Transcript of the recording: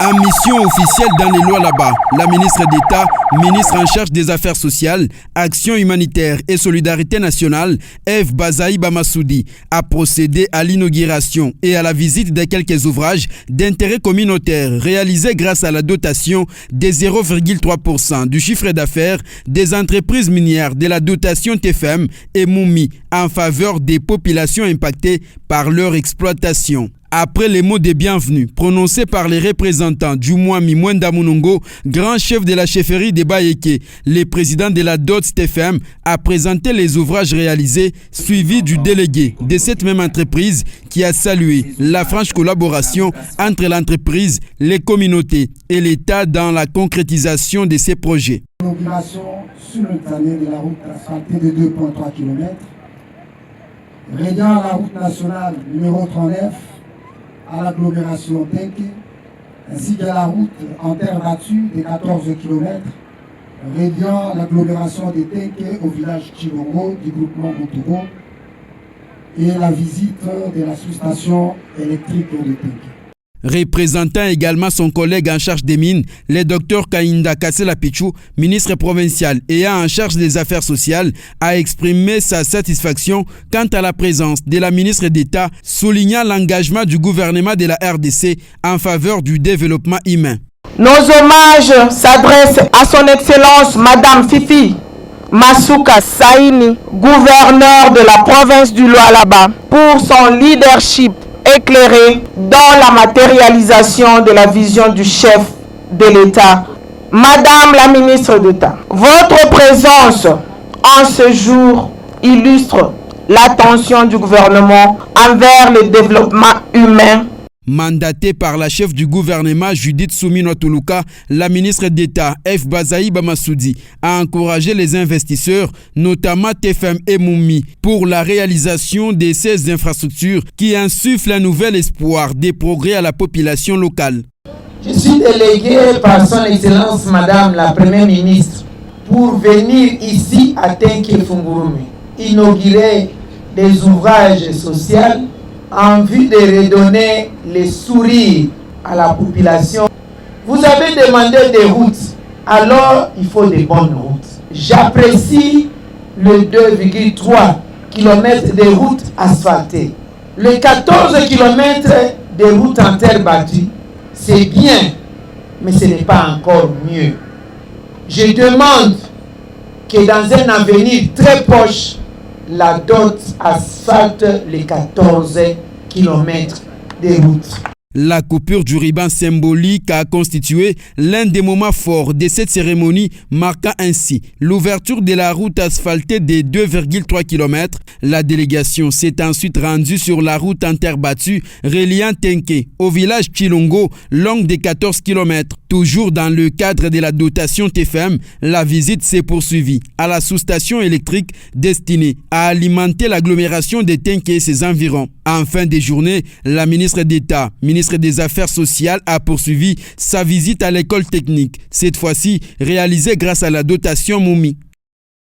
En mission officielle dans les lois là-bas, la ministre d'État, ministre en charge des Affaires sociales, Action humanitaire et solidarité nationale, Eve Bazaï Bamassoudi, a procédé à l'inauguration et à la visite de quelques ouvrages d'intérêt communautaire réalisés grâce à la dotation des 0,3% du chiffre d'affaires des entreprises minières de la dotation TFM et Moumi en faveur des populations impactées par leur exploitation. Après les mots de bienvenue prononcés par les représentants du Mwami Mwenda Munongo, grand chef de la chefferie de Bayeke, le président de la DOTS TFM a présenté les ouvrages réalisés, suivis du délégué de cette même entreprise qui a salué la franche collaboration entre l'entreprise, les communautés et l'État dans la concrétisation de ces projets. L'inauguration simultanée de la route asphaltée de 2,3 km, reliant la route nationale numéro 39 à l'agglomération Tenke, ainsi que la route en terre battue de 14 km, reliant l'agglomération de Tenke au village Chilongo du groupement Moutougo et la visite de la sous-station électrique de Tenke. Représentant également son collègue en charge des mines, le docteur Kainda Kassela Pichou, ministre provincial ayant en charge des affaires sociales, a exprimé sa satisfaction quant à la présence de la ministre d'État, soulignant l'engagement du gouvernement de la RDC en faveur du développement humain. Nos hommages s'adressent à son Excellence Madame Fifi Masuka Saini, gouverneur de la province du Lualaba, pour son leadership éclairé dans la matérialisation de la vision du chef de l'État. Madame la ministre d'État, votre présence en ce jour illustre l'attention du gouvernement envers le développement humain. Mandatée par la chef du gouvernement Judith Soumino Tuluka, la ministre d'État Eve Bazaï Bamassoudi a encouragé les investisseurs, notamment TFM et Moumi, pour la réalisation de ces infrastructures qui insufflent un nouvel espoir des progrès à la population locale. Je suis délégué par son Excellence Madame la Première ministre pour venir ici à Tenke Fungurumi, inaugurer des ouvrages sociaux en vue de redonner le sourire à la population. Vous avez demandé des routes, alors il faut des bonnes routes. J'apprécie le 2,3 km de routes asphaltées. Le 14 km de routes en terre battue, c'est bien, mais ce n'est pas encore mieux. Je demande que dans un avenir très proche, la DOTS asphalte les 14 km de route. La coupure du ruban symbolique a constitué l'un des moments forts de cette cérémonie, marquant ainsi l'ouverture de la route asphaltée de 2,3 km. La délégation s'est ensuite rendue sur la route en terre battue reliant Tenke au village Chilongo, longue de 14 km. Toujours dans le cadre de la dotation TFM, la visite s'est poursuivie à la sous-station électrique destinée à alimenter l'agglomération de Tenke et ses environs. En fin de journée, la ministre d'État, ministre des Affaires sociales, a poursuivi sa visite à l'école technique, cette fois-ci réalisée grâce à la dotation Moumi.